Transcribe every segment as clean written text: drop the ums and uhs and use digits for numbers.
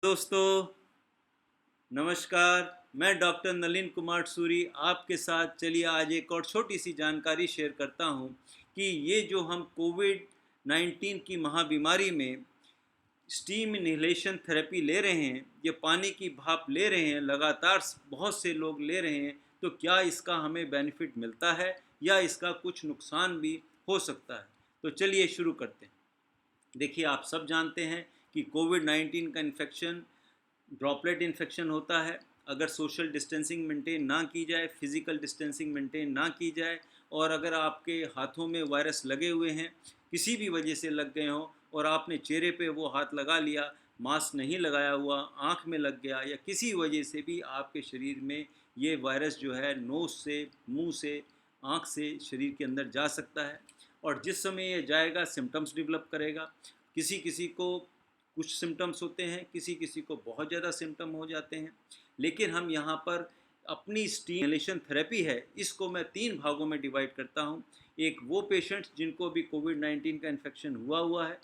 दोस्तों, नमस्कार। मैं डॉक्टर नलिन कुमार सूरी आपके साथ चलिए आज एक और छोटी सी जानकारी शेयर करता हूं कि ये जो हम कोविड 19 की महाबीमारी में स्टीम इन्हेलेशन थेरेपी ले रहे हैं, ये पानी की भाप ले रहे हैं, लगातार बहुत से लोग ले रहे हैं, तो क्या इसका हमें बेनिफिट मिलता है या इसका कुछ नुकसान भी हो सकता है। तो चलिए शुरू करते हैं। देखिए, आप सब जानते हैं कि कोविड 19 का इन्फेक्शन ड्रॉपलेट इन्फेक्शन होता है। अगर सोशल डिस्टेंसिंग मेंटेन ना की जाए, फिज़िकल डिस्टेंसिंग मेंटेन ना की जाए और अगर आपके हाथों में वायरस लगे हुए हैं, किसी भी वजह से लग गए हों और आपने चेहरे पे वो हाथ लगा लिया, मास्क नहीं लगाया हुआ, आँख में लग गया या किसी वजह से भी आपके शरीर में ये वायरस जो है नोज़ से, मुँह से, आँख से शरीर के अंदर जा सकता है और जिस समय ये जाएगा सिम्पटम्स डेवलप करेगा। किसी किसी को कुछ सिम्टम्स होते हैं, किसी किसी को बहुत ज़्यादा सिम्टम हो जाते हैं। लेकिन हम यहाँ पर अपनी स्टीम इन्हेलेशन थेरेपी है, इसको मैं 3 भागों में डिवाइड करता हूँ। एक वो पेशेंट्स जिनको अभी कोविड 19 का इन्फेक्शन हुआ है,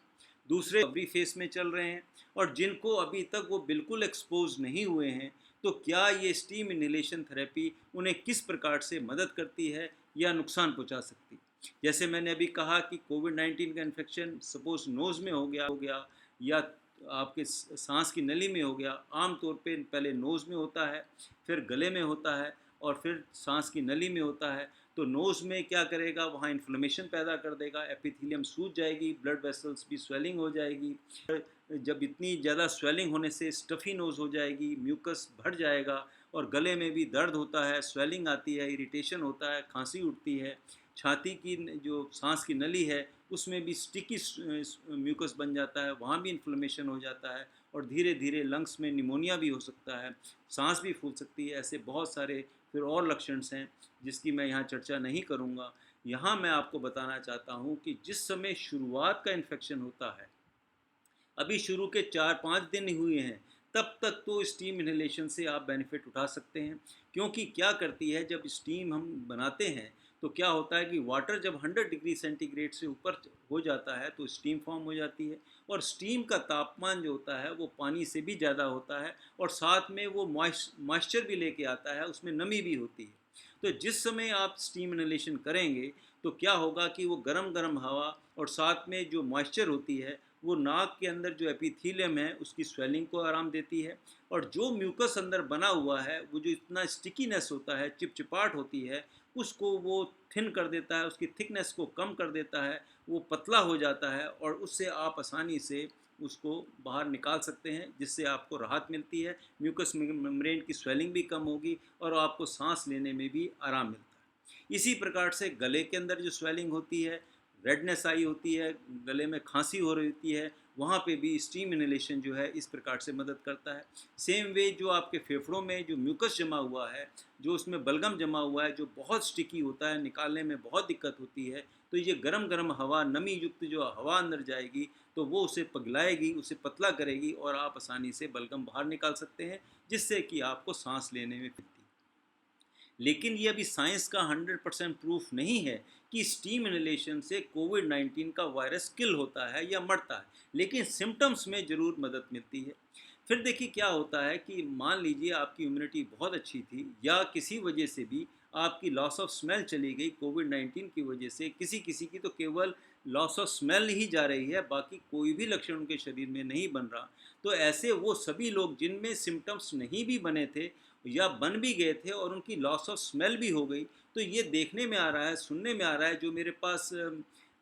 दूसरे रिकवरी फेस में चल रहे हैं और जिनको अभी तक वो बिल्कुल एक्सपोज नहीं हुए हैं। तो क्या ये स्टीम इन्हेलेशन थेरेपी उन्हें किस प्रकार से मदद करती है या नुकसान पहुँचा सकती है। जैसे मैंने अभी कहा कि कोविड 19 का इन्फेक्शन सपोज नोज़ में हो गया या आपके सांस की नली में हो गया। आम तौर पे पहले नोज़ में होता है, फिर गले में होता है और फिर सांस की नली में होता है। तो नोज़ में क्या करेगा, वहाँ इन्फ्लेमेशन पैदा कर देगा, एपिथेलियम सूज जाएगी, ब्लड वेसल्स भी स्वेलिंग हो जाएगी। जब इतनी ज़्यादा स्वेलिंग होने से स्टफ़ी नोज़ हो जाएगी, म्यूकस भर जाएगा और गले में भी दर्द होता है, स्वेलिंग आती है, इरिटेशन होता है, खांसी उठती है। छाती की जो सांस की नली है उसमें भी स्टिकी म्यूकस बन जाता है, वहाँ भी इन्फ्लेमेशन हो जाता है और धीरे धीरे लंग्स में निमोनिया भी हो सकता है, सांस भी फूल सकती है। ऐसे बहुत सारे फिर और लक्षण हैं जिसकी मैं यहाँ चर्चा नहीं करूँगा। यहाँ मैं आपको बताना चाहता हूँ कि जिस समय शुरुआत का इन्फेक्शन होता है, अभी शुरू के 4-5 दिन ही हुए हैं, तब तक तो स्टीम इन्हेलेशन से आप बेनिफिट उठा सकते हैं। क्योंकि क्या करती है, जब स्टीम हम बनाते हैं तो क्या होता है कि वाटर जब 100 डिग्री सेंटीग्रेड से ऊपर हो जाता है तो स्टीम फॉर्म हो जाती है और स्टीम का तापमान जो होता है वो पानी से भी ज़्यादा होता है और साथ में वो मॉइस्चर भी लेके आता है, उसमें नमी भी होती है। तो जिस समय आप स्टीम इन्हेलेशन करेंगे तो क्या होगा कि वो गरम गरम हवा और साथ में जो मॉइस्चर होती है वो नाक के अंदर जो एपिथीलियम है उसकी स्वेलिंग को आराम देती है और जो म्यूकस अंदर बना हुआ है वो जो इतना स्टिकीनेस होता है, चिपचिपाहट होती है, उसको वो थिन कर देता है, उसकी थिकनेस को कम कर देता है, वो पतला हो जाता है और उससे आप आसानी से उसको बाहर निकाल सकते हैं, जिससे आपको राहत मिलती है। म्यूकस मेम्ब्रेन की स्वेलिंग भी कम होगी और आपको सांस लेने में भी आराम मिलता है। इसी प्रकार से गले के अंदर जो स्वेलिंग होती है, रेडनेस आई होती है, गले में खांसी हो रही होती है, वहाँ पे भी स्टीम इन्हेलेशन जो है इस प्रकार से मदद करता है। सेम वे जो आपके फेफड़ों में जो म्यूकस जमा हुआ है, जो उसमें बलगम जमा हुआ है, जो बहुत स्टिकी होता है, निकालने में बहुत दिक्कत होती है, तो ये गरम गरम हवा, नमी युक्त जो हवा अंदर जाएगी तो वो उसे पिघलाएगी, उसे पतला करेगी और आप आसानी से बलगम बाहर निकाल सकते हैं, जिससे कि आपको सांस लेने में दिक्कत। लेकिन ये अभी साइंस का 100% प्रूफ नहीं है कि स्टीम इन्हेलेशन से कोविड 19 का वायरस किल होता है या मरता है, लेकिन सिम्टम्स में ज़रूर मदद मिलती है। फिर देखिए क्या होता है कि मान लीजिए आपकी इम्यूनिटी बहुत अच्छी थी या किसी वजह से भी आपकी लॉस ऑफ स्मेल चली गई कोविड 19 की वजह से, किसी किसी की तो केवल लॉस ऑफ स्मेल ही जा रही है, बाकी कोई भी लक्षण उनके शरीर में नहीं बन रहा। तो ऐसे वो सभी लोग जिनमें सिम्टम्स नहीं भी बने थे या बन भी गए थे और उनकी लॉस ऑफ स्मेल भी हो गई, तो ये देखने में आ रहा है, सुनने में आ रहा है, जो मेरे पास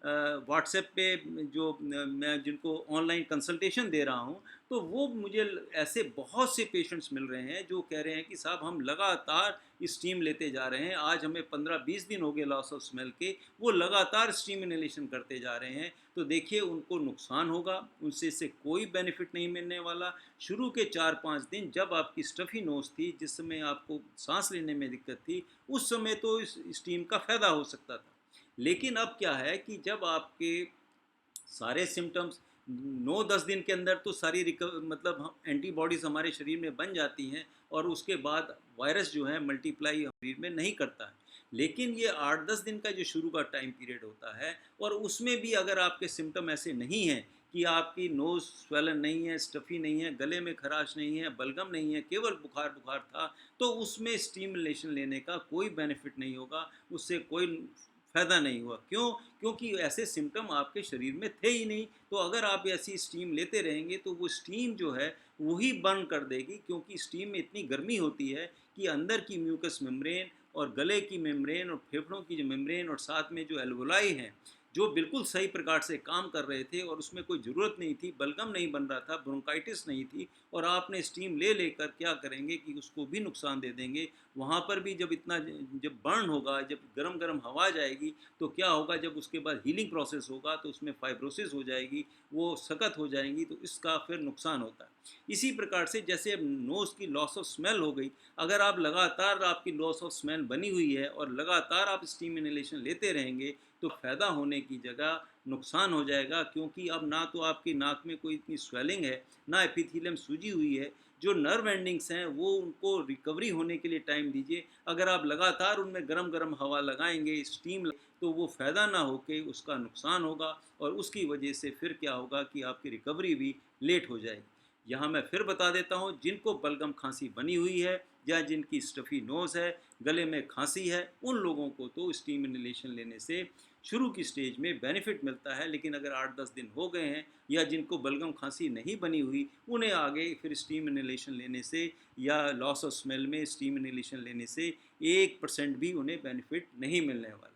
व्हाट्सएप पे जो मैं जिनको ऑनलाइन कंसल्टेशन दे रहा हूँ, तो वो मुझे ऐसे बहुत से पेशेंट्स मिल रहे हैं जो कह रहे हैं कि साहब हम लगातार स्टीम लेते जा रहे हैं, आज हमें 15-20 दिन हो गए लॉस ऑफ स्मेल के, वो लगातार स्टीम इनहेलेशन करते जा रहे हैं। तो देखिए उनको नुकसान होगा, उनसे इससे कोई बेनिफिट नहीं मिलने वाला। शुरू के 4-5 दिन जब आपकी स्टफ़ी नोज़ थी, जिस समय आपको सांस लेने में दिक्कत थी, उस समय तो इस स्टीम का फ़ायदा हो सकता था। लेकिन अब क्या है कि जब आपके सारे सिम्टम्स 9-10 दिन के अंदर तो सारी मतलब हम एंटीबॉडीज़ हमारे शरीर में बन जाती हैं और उसके बाद वायरस जो है मल्टीप्लाई शरीर में नहीं करता है। लेकिन ये 8-10 दिन का जो शुरू का टाइम पीरियड होता है और उसमें भी अगर आपके सिम्टम ऐसे नहीं हैं कि आपकी नोज़ स्वेलन नहीं है, स्टफ़ी नहीं है, गले में खराश नहीं है, बलगम नहीं है, केवल बुखार-बुखार था, तो उसमें स्टीम इन्हेलेशन लेने का कोई बेनिफिट नहीं होगा, उससे कोई फ़ायदा नहीं हुआ। क्यों? क्योंकि ऐसे सिम्पटम आपके शरीर में थे ही नहीं। तो अगर आप ऐसी स्टीम लेते रहेंगे तो वो स्टीम जो है वही बर्न कर देगी, क्योंकि स्टीम में इतनी गर्मी होती है कि अंदर की म्यूकस मेम्ब्रेन और गले की मेम्ब्रेन और फेफड़ों की जो मेम्ब्रेन और साथ में जो एल्वोलाई हैं, जो बिल्कुल सही प्रकार से काम कर रहे थे और उसमें कोई ज़रूरत नहीं थी, बलगम नहीं बन रहा था, ब्रोंकाइटिस नहीं थी, और आपने स्टीम ले लेकर क्या करेंगे कि उसको भी नुकसान दे देंगे। वहाँ पर भी जब इतना जब बर्न होगा, जब गरम-गरम हवा जाएगी, तो क्या होगा, जब उसके बाद हीलिंग प्रोसेस होगा तो उसमें फाइब्रोसिस हो जाएगी, वो सख्त हो जाएंगी, तो इसका फिर नुकसान होता है। इसी प्रकार से जैसे अब नोज़ की लॉस ऑफ स्मेल हो गई, अगर आप लगातार आपकी लॉस ऑफ स्मेल बनी हुई है और लगातार आप स्टीम इन्हेलेशन लेते रहेंगे, तो फ़ायदा होने की जगह नुकसान हो जाएगा, क्योंकि अब ना तो आपकी नाक में कोई इतनी स्वेलिंग है, ना एपिथेलियम सूजी हुई है। जो नर्व एंडिंग्स हैं वो उनको रिकवरी होने के लिए टाइम दीजिए। अगर आप लगातार उनमें गरम-गरम हवा लगाएँगे, स्टीम तो वो फ़ायदा ना होके उसका नुकसान होगा, और उसकी वजह से फिर क्या होगा कि आपकी रिकवरी भी लेट हो जाएगी। यहाँ मैं फिर बता देता हूँ, जिनको बलगम खांसी बनी हुई है या जिनकी स्टफ़ी नोज़ है, गले में खांसी है, उन लोगों को तो स्टीम इन्हेलेशन लेने से शुरू की स्टेज में बेनिफिट मिलता है, लेकिन अगर 8-10 दिन हो गए हैं या जिनको बलगम खांसी नहीं बनी हुई, उन्हें आगे फिर स्टीम इन्हेलेशन लेने से या लॉस ऑफ स्मेल में स्टीम इन्हेलेशन लेने से 1% भी उन्हें बेनिफिट नहीं मिलने वाला।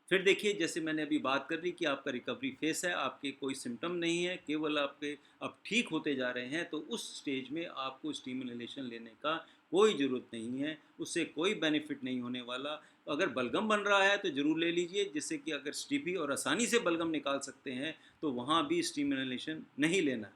फिर देखिए, जैसे मैंने अभी बात कर ली कि आपका रिकवरी फेस है, आपके कोई सिम्टम नहीं है, केवल आपके अब ठीक होते जा रहे हैं, तो उस स्टेज में आपको स्टीम इन्हेलेशन लेने का कोई ज़रूरत नहीं है, उससे कोई बेनिफिट नहीं होने वाला। अगर बलगम बन रहा है तो ज़रूर ले लीजिए, जिससे कि अगर स्टीपी और आसानी से बलगम निकाल सकते हैं, तो वहाँ भी स्टीम इन्हेलेशन नहीं लेना है।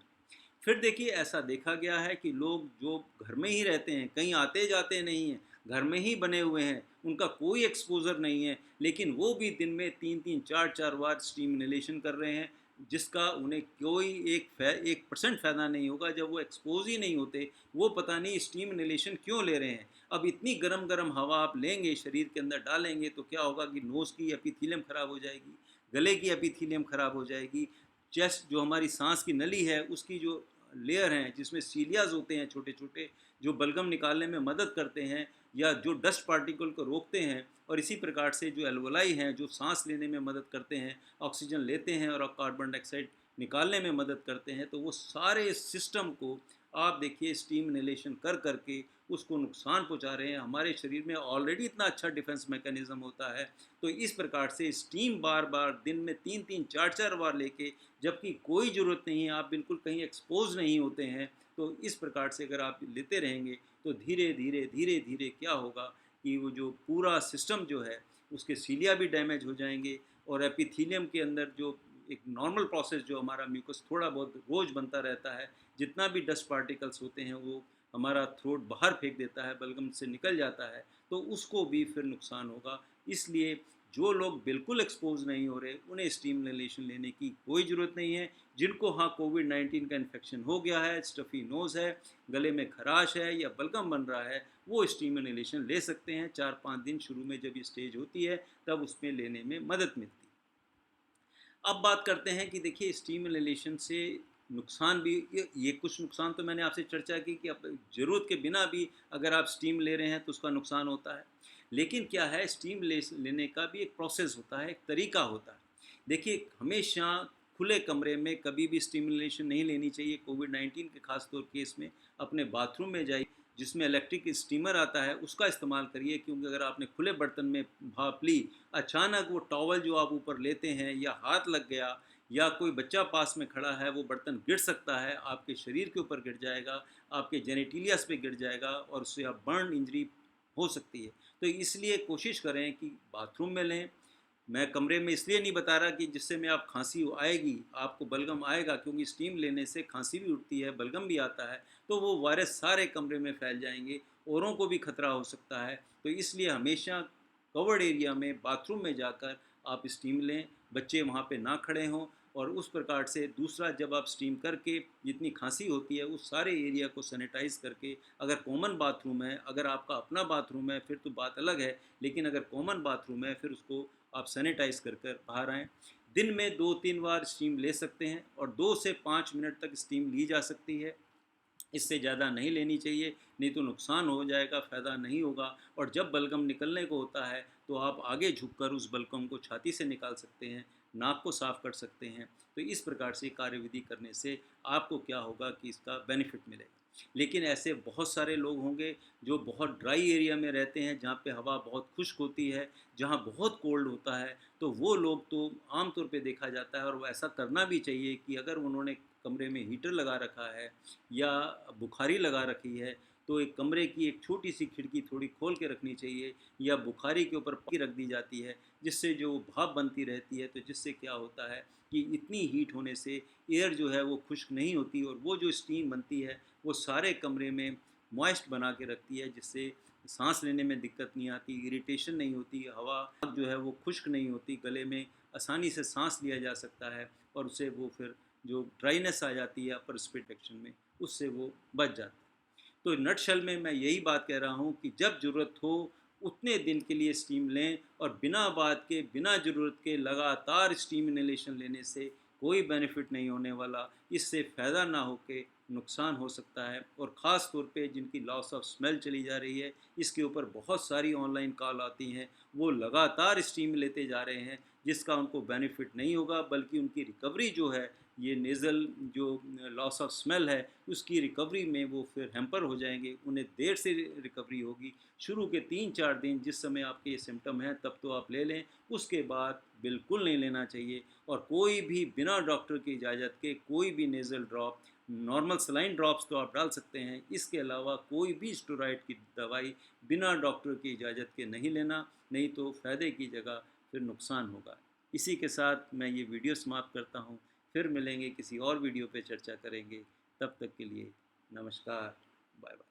फिर देखिए, ऐसा देखा गया है कि लोग जो घर में ही रहते हैं, कहीं आते जाते नहीं हैं, घर में ही बने हुए हैं, उनका कोई एक्सपोज़र नहीं है, लेकिन वो भी दिन में 3-3 4-4 बार स्टीम इन्हेलेशन कर रहे हैं, जिसका उन्हें कोई 1% फ़ायदा नहीं होगा। जब वो एक्सपोज़ ही नहीं होते, वो पता नहीं स्टीम इन्हेलेशन क्यों ले रहे हैं। अब इतनी गरम-गरम हवा आप लेंगे, शरीर के अंदर डालेंगे, तो क्या होगा कि नोज़ की एपिथेलियम ख़राब हो जाएगी, गले की एपिथेलियम ख़राब हो जाएगी, चेस्ट जो हमारी सांस की नली है उसकी जो लेयर हैं, जिसमें सीलियाज होते हैं छोटे छोटे, जो बलगम निकालने में मदद करते हैं या जो डस्ट पार्टिकल को रोकते हैं, और इसी प्रकार से जो एल्वोलाई हैं जो सांस लेने में मदद करते हैं, ऑक्सीजन लेते हैं और कार्बन डाइऑक्साइड निकालने में मदद करते हैं, तो वो सारे सिस्टम को आप देखिए स्टीम इन्हेलेशन कर करके उसको नुकसान पहुंचा रहे हैं। हमारे शरीर में ऑलरेडी इतना अच्छा डिफेंस मैकेनिज्म होता है, तो इस प्रकार से स्टीम बार बार दिन में 3-3 4-4 बार लेके, जबकि कोई ज़रूरत नहीं है, आप बिल्कुल कहीं एक्सपोज नहीं होते हैं, तो इस प्रकार से अगर आप लेते रहेंगे तो धीरे धीरे धीरे धीरे क्या होगा कि वो जो पूरा सिस्टम जो है उसके सीलिया भी डैमेज हो जाएंगे, और एपिथीलियम के अंदर जो एक नॉर्मल प्रोसेस जो हमारा म्यूकस थोड़ा बहुत रोज़ बनता रहता है, जितना भी डस्ट पार्टिकल्स होते हैं वो हमारा थ्रोट बाहर फेंक देता है, बलगम से निकल जाता है, तो उसको भी फिर नुकसान होगा। इसलिए जो लोग बिल्कुल एक्सपोज नहीं हो रहे, उन्हें स्टीम इन्हेलेशन लेने की कोई ज़रूरत नहीं है। जिनको हाँ कोविड-19 का इन्फेक्शन हो गया है, स्टफ़ी नोज़ है, गले में खराश है या बलगम बन रहा है, वो स्टीम इन्हेलेशन ले सकते हैं। 4-5 दिन शुरू में जब ये स्टेज होती है तब उसमें लेने में मदद मिलती है। अब बात करते हैं कि देखिए स्टीम इन्हेलेशन से नुकसान भी, ये कुछ नुकसान तो मैंने आपसे चर्चा की कि अब ज़रूरत के बिना भी अगर आप स्टीम ले रहे हैं तो उसका नुकसान होता है। लेकिन क्या है, स्टीम लेने का भी एक प्रोसेस होता है, एक तरीका होता है। देखिए, हमेशा खुले कमरे में कभी भी स्टिमुलेशन नहीं लेनी चाहिए। कोविड-19 के खास तौर केस में अपने बाथरूम में जाइए, जिसमें इलेक्ट्रिक स्टीमर आता है उसका इस्तेमाल करिए, क्योंकि अगर आपने खुले बर्तन में भाप ली, अचानक वो टॉवल जो आप ऊपर लेते हैं या हाथ लग गया या कोई बच्चा पास में खड़ा है, वो बर्तन गिर सकता है, आपके शरीर के ऊपर गिर जाएगा, आपके जेनिटिलियास पे गिर जाएगा और उससे आप बर्न इंजरी हो सकती है। तो इसलिए कोशिश करें कि बाथरूम में लें। मैं कमरे में इसलिए नहीं बता रहा कि जिससे में आप खांसी आएगी, आपको बलगम आएगा, क्योंकि स्टीम लेने से खांसी भी उठती है, बलगम भी आता है, तो वो वायरस सारे कमरे में फैल जाएंगे, औरों को भी खतरा हो सकता है। तो इसलिए हमेशा कवर्ड एरिया में बाथरूम में जाकर आप स्टीम लें, बच्चे वहाँ पे ना खड़े हों, और उस प्रकार से दूसरा, जब आप स्टीम करके जितनी खांसी होती है उस सारे एरिया को सैनिटाइज करके, अगर कॉमन बाथरूम है, अगर आपका अपना बाथरूम है फिर तो बात अलग है, लेकिन अगर कॉमन बाथरूम है फिर उसको आप सैनिटाइज कर कर बाहर आएँ। दिन में 2-3 बार स्टीम ले सकते हैं और 2 से 5 मिनट तक स्टीम ली जा सकती है। इससे ज़्यादा नहीं लेनी चाहिए, नहीं तो नुकसान हो जाएगा, फ़ायदा नहीं होगा। और जब बलगम निकलने को होता है तो आप आगे झुककर उस बलगम को छाती से निकाल सकते हैं, नाक को साफ़ कर सकते हैं। तो इस प्रकार से कार्यविधि करने से आपको क्या होगा कि इसका बेनिफिट मिलेगा। लेकिन ऐसे बहुत सारे लोग होंगे जो बहुत ड्राई एरिया में रहते हैं, जहाँ पे हवा बहुत खुश्क होती है, जहाँ बहुत कोल्ड होता है, तो वो लोग तो आम तौर पे देखा जाता है, और वो ऐसा करना भी चाहिए कि अगर उन्होंने कमरे में हीटर लगा रखा है या बुखारी लगा रखी है, तो एक कमरे की एक छोटी सी खिड़की थोड़ी खोल के रखनी चाहिए, या बुखारी के ऊपर पक्की रख दी जाती है, जिससे जो भाप बनती रहती है, तो जिससे क्या होता है कि इतनी हीट होने से एयर जो है वो खुश्क नहीं होती, और वो जो स्टीम बनती है वो सारे कमरे में मॉइस्ट बना के रखती है, जिससे सांस लेने में दिक्कत नहीं आती, इरिटेशन नहीं होती, हवा जो है वो खुश्क नहीं होती, गले में आसानी से सांस लिया जा सकता है, और उससे वो फिर जो ड्राइनेस आ जाती है अपर रेस्पिरेशन में, उससे वो बच जाता है। तो नटशल में मैं यही बात कह रहा हूँ कि जब ज़रूरत हो उतने दिन के लिए स्टीम लें, और बिना बात के, बिना ज़रूरत के लगातार स्टीम इनहेलेशन लेने से कोई बेनिफिट नहीं होने वाला। इससे फ़ायदा ना हो के नुकसान हो सकता है, और ख़ास तौर पे जिनकी लॉस ऑफ स्मेल चली जा रही है, इसके ऊपर बहुत सारी ऑनलाइन कॉल आती हैं, वो लगातार स्टीम लेते जा रहे हैं, जिसका उनको बेनिफिट नहीं होगा, बल्कि उनकी रिकवरी जो है, ये नेज़ल जो लॉस ऑफ स्मेल है, उसकी रिकवरी में वो फिर हैम्पर हो जाएंगे, उन्हें देर से रिकवरी होगी। शुरू के 3-4 दिन जिस समय आपके ये सिम्टम हैं, तब तो आप ले लें, उसके बाद बिल्कुल नहीं लेना चाहिए। और कोई भी बिना डॉक्टर की इजाज़त के कोई भी nasal drop, normal saline drops तो आप डाल सकते हैं, इसके अलावा कोई भी स्टेरॉइड की दवाई बिना डॉक्टर की इजाज़त के नहीं लेना, नहीं तो फ़ायदे की जगह फिर नुकसान होगा। इसी के साथ मैं ये वीडियो समाप्त करता हूँ। फिर मिलेंगे, किसी और वीडियो पे चर्चा करेंगे। तब तक के लिए नमस्कार, बाय बाय।